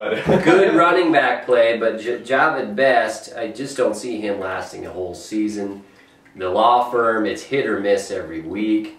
Good running back play, but Javid Best, I just don't see him lasting a whole season. The law firm, it's hit or miss every week.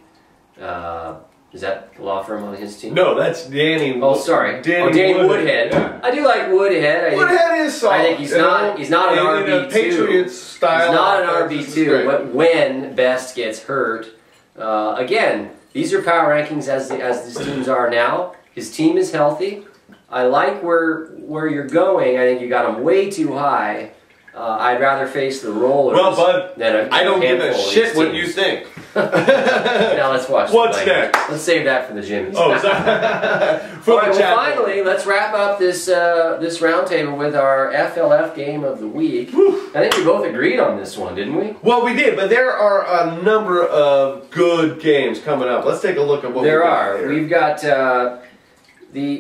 Is that the law firm on his team? No, that's Danny. Oh, sorry. Danny Woodhead. Yeah. I do like Woodhead. Woodhead is solid. I think he's not an RB2. Patriots style. He's not an RB2. But when Best gets hurt, again, these are power rankings as these teams are now. His team is healthy. I like where you're going. I think you got him way too high. I'd rather face the Rollers. Well, bud, than I don't give a shit what you think. Now let's watch. What's next? Let's save that for the Jimmies. Oh, sorry. All right, well, finally, let's wrap up this this roundtable with our FLF game of the week. Whew. I think we both agreed on this one, didn't we? Well, we did, but there are a number of good games coming up. Let's take a look at what there we've are. got here. We've got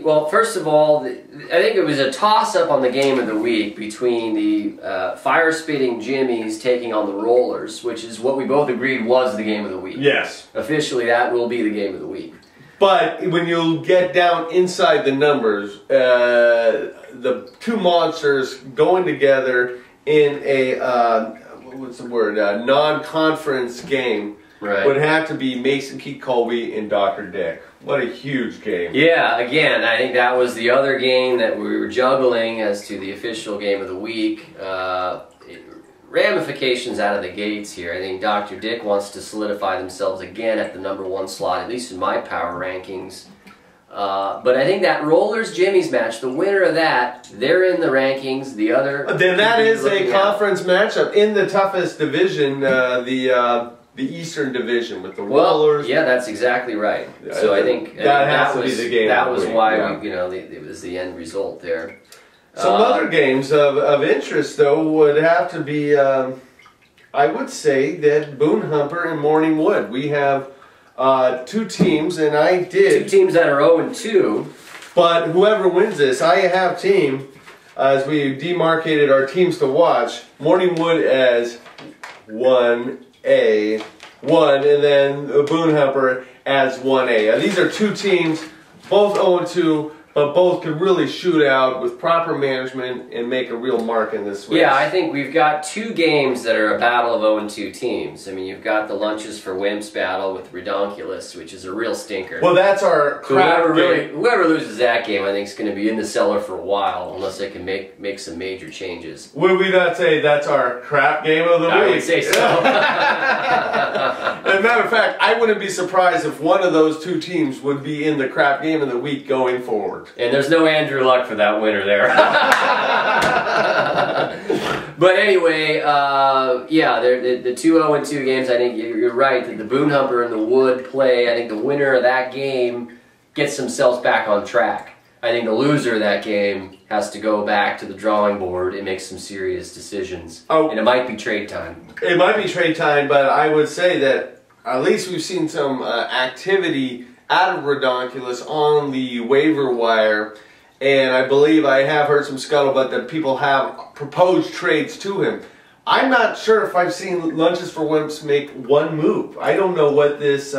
well, first of all, I think it was a toss-up on the game of the week between the fire-spitting Jimmies taking on the Rollers, which is what we both agreed was the game of the week. Yes. Officially, that will be the game of the week. But when you get down inside the numbers, the two monsters going together in a, what's the word, non-conference game would have to be Mason Keith Colby and Dr. Dick. What a huge game. Yeah, again, I think that was the other game that we were juggling as to the official game of the week. Ramifications out of the gates here. I think Dr. Dick wants to solidify themselves again at the #1 slot, at least in my power rankings. But I think that Rollers-Jimmies match, the winner of that, they're in the rankings. The other... Then that is a conference matchup in the toughest division, the Eastern Division with the Rollers. Yeah, that's exactly right. So I think that was the game. That was why we, it was the end result there. Some other games of interest, though, would have to be. I would say that Boone Humper and Morning Wood. We have two teams, and I did 2 teams that are 0-2. But whoever wins this, I have team as we demarcated our teams to watch. Morning Wood as 1A, and then Boone Humper as 1A. These are two teams, both 0-2, but both could really shoot out with proper management and make a real mark in this race. Yeah, I think we've got 2 games that are a battle of 0-2 teams. I mean, you've got the Lunches for Wimps battle with Redonkulous, which is a real stinker. Well, that's our crap game. Whoever loses that game, I think, is going to be in the cellar for a while, unless they can make some major changes. Would we not say that's our crap game of the week? I would say so. As a matter of fact, I wouldn't be surprised if one of those 2 teams would be in the crap game of the week going forward. And there's no Andrew Luck for that winner there. But anyway, yeah, the 2 0-2 games, I think you're right, that the Boone Humper and the Wood play. I think the winner of that game gets themselves back on track. I think the loser of that game has to go back to the drawing board and make some serious decisions. Oh, and it might be trade time. It might be trade time, but I would say that at least we've seen some activity out of Redonkulous on the waiver wire, and I believe I have heard some scuttlebutt that people have proposed trades to him. I'm not sure if I've seen Lunches for Wimps make one move. I don't know what this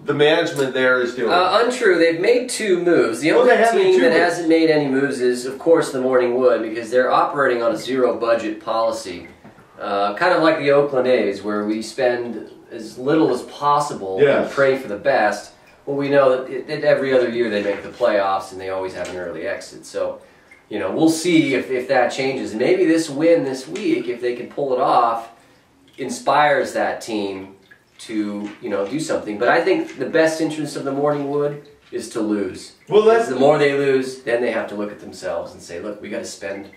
the management there is doing. Untrue. They've made 2 moves. The only team that hasn't made any moves is, of course, the Morning Wood, because they're operating on a zero-budget policy. Kind of like the Oakland A's, where we spend as little as possible and pray for the best. Well, we know that every other year they make the playoffs and they always have an early exit. So, we'll see if that changes. Maybe this win this week, if they can pull it off, inspires that team to, do something. But I think the best interest of the Morning Wood is to lose. Well, the more they lose, then they have to look at themselves and say, look, we got to spend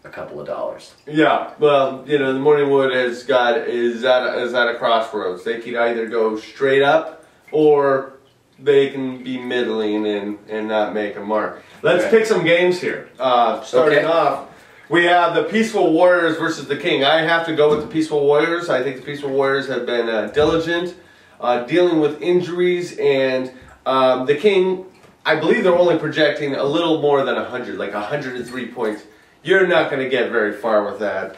a couple of dollars. Yeah, well, the Morning Wood is at a crossroads. They can either go straight up or they can be middling and not make a mark. Let's pick some games here. Starting off, we have the Peaceful Warriors versus the King. I have to go with the Peaceful Warriors. I think the Peaceful Warriors have been diligent, dealing with injuries, and the King, I believe they're only projecting a little more than 100, like 103 points. You're not going to get very far with that.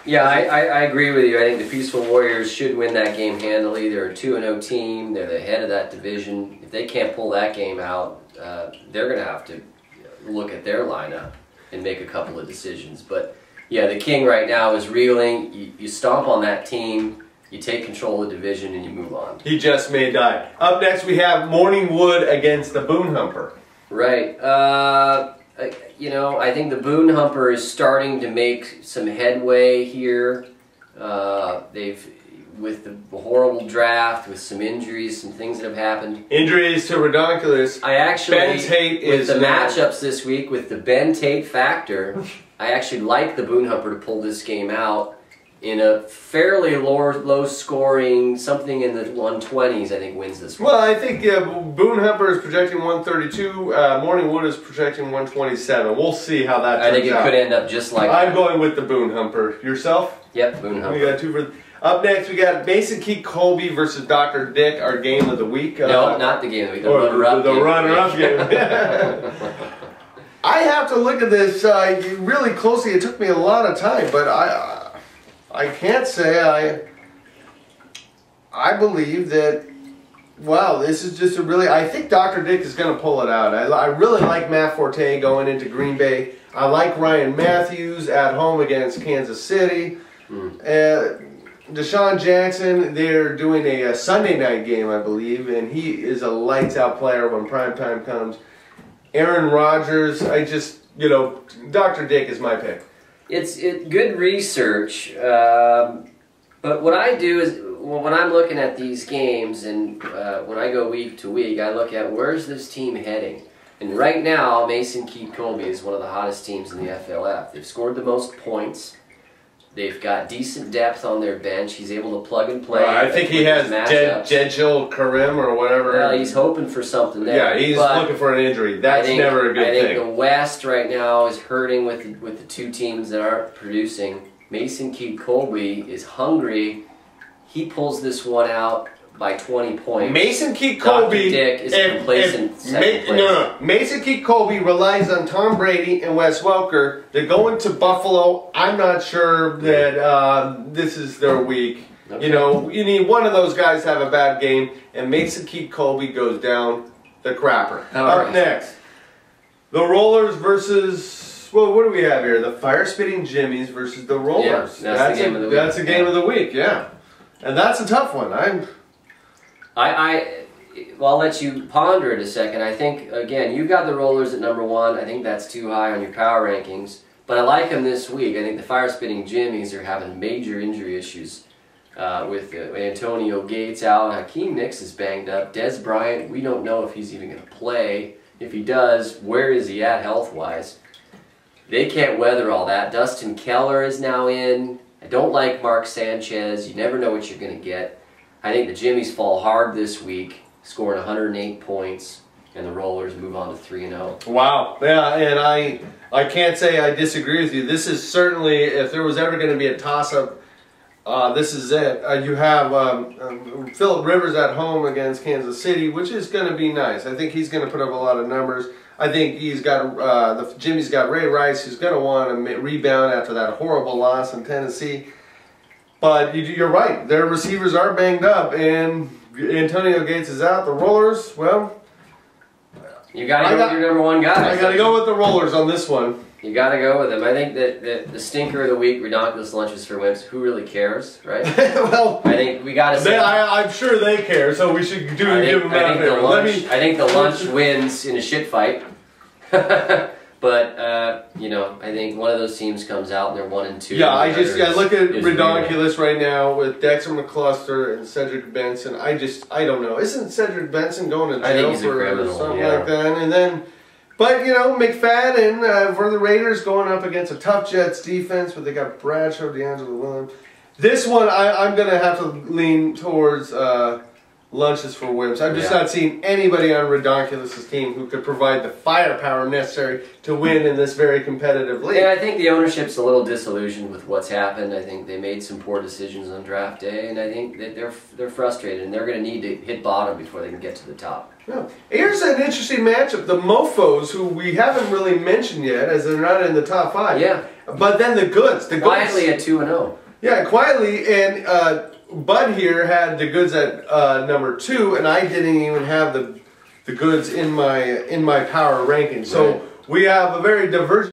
Yeah, I agree with you. I think the Peaceful Warriors should win that game handily. They're a 2-0 team. They're the head of that division. If they can't pull that game out, they're going to have to look at their lineup and make a couple of decisions. But yeah, the King right now is reeling. You stomp on that team, you take control of the division, and you move on. He just may die. Up next, we have Morningwood against the Boone Humper. Right. You know, I think the Boone Humper is starting to make some headway here. With the horrible draft, with some injuries, some things that have happened. Injuries to Redonkulous. I actually, Ben Tate with is the now, matchups this week, with the Ben Tate factor, I actually like the Boone Humper to pull this game out in a fairly low scoring, something in the 120s, I think, wins this one. Well, I think Boone Humper is projecting 132. Morningwood is projecting 127. We'll see how that turns out. I think it could end up just like I'm going with the Boone Humper. Yourself? Yep, Boone Humper. We got 2 for... Up next, we got Mason Keith Colby versus Dr. Dick, our game of the week. No, not the game of the week. The runner-up game. I have to look at this really closely. It took me a lot of time, but I can't say I believe that. Wow, this is just a really. I think Dr. Dick is going to pull it out. I really like Matt Forte going into Green Bay. I like Ryan Matthews at home against Kansas City. Deshaun Jackson, they're doing a Sunday night game, I believe, and he is a lights-out player when prime time comes. Aaron Rodgers, Dr. Dick is my pick. It's good research, but what I do is, when I'm looking at these games and when I go week to week, I look at where's this team heading. And right now, Mason Keith Colby is one of the hottest teams in the FLF. They've scored the most points. They've got decent depth on their bench. He's able to plug and play. I think he has Jedjil Karim or whatever. Well, he's hoping for something there. Yeah, he's looking for an injury. That's never a good thing. I think the West right now is hurting with the 2 teams that aren't producing. Mason Keith Colby is hungry. He pulls this one out by 20 points. Mason Keith Colby Dick is complacent. Mason Keith Colby relies on Tom Brady and Wes Welker. They're going to Buffalo. I'm not sure that this is their week. Okay. You know, you need one of those guys to have a bad game, and Mason Keith Colby goes down the crapper. Up next, the Rollers versus, well, what do we have here? The Fire Spitting Jimmies versus the Rollers. Yeah, that's the game of the week. That's the game of the week, yeah. And that's a tough one. Well, I'll let you ponder it a second. I think, again, you've got the Rollers at #1. I think that's too high on your power rankings. But I like them this week. I think the Fire Spitting Jimmies are having major injury issues with Antonio Gates out. Hakeem Nicks is banged up. Des Bryant, we don't know if he's even going to play. If he does, where is he at health-wise? They can't weather all that. Dustin Keller is now in. I don't like Mark Sanchez. You never know what you're going to get. I think the Jimmies fall hard this week, scoring 108 points, and the Rollers move on to 3-0. Wow. Yeah, and I can't say I disagree with you. This is certainly, if there was ever going to be a toss-up, this is it. You have Phillip Rivers at home against Kansas City, which is going to be nice. I think he's going to put up a lot of numbers. I think he's got the Jimmy's got Ray Rice, who's going to want to rebound after that horrible loss in Tennessee. But you're right. Their receivers are banged up, and Antonio Gates is out. The Rollers, well, you got to go with your #1 guy. I got to go with the Rollers on this one. You got to go with them. I think that the stinker of the week, Redonkulous lunches for wimps. Who really cares, right? Well, I think we got to say. I'm sure they care, so we should give them that favor. I think the lunch wins in a shit fight. But I think one of those teams comes out and they're 1-2. Yeah, I look at Redonkulous right now with Dexter McCluster and Cedric Benson. I don't know. Isn't Cedric Benson going to jail for something like that? And then, but McFadden for the Raiders going up against a tough Jets defense, but they got Bradshaw, D'Angelo Williams. This one I'm gonna have to lean towards lunches for wimps. I've just not seen anybody on Redonkulous' team who could provide the firepower necessary to win in this very competitive league. Yeah, I think the ownership's a little disillusioned with what's happened. I think they made some poor decisions on draft day, and I think that they're frustrated, and they're going to need to hit bottom before they can get to the top. Yeah. Here's an interesting matchup. The Mofos, who we haven't really mentioned yet, as they're not in the top 5. Yeah. But then the Goods. Quietly at 2-0. Yeah, quietly, and Bud here had the Goods at #2, and I didn't even have the Goods in my power ranking. So We have a very diverse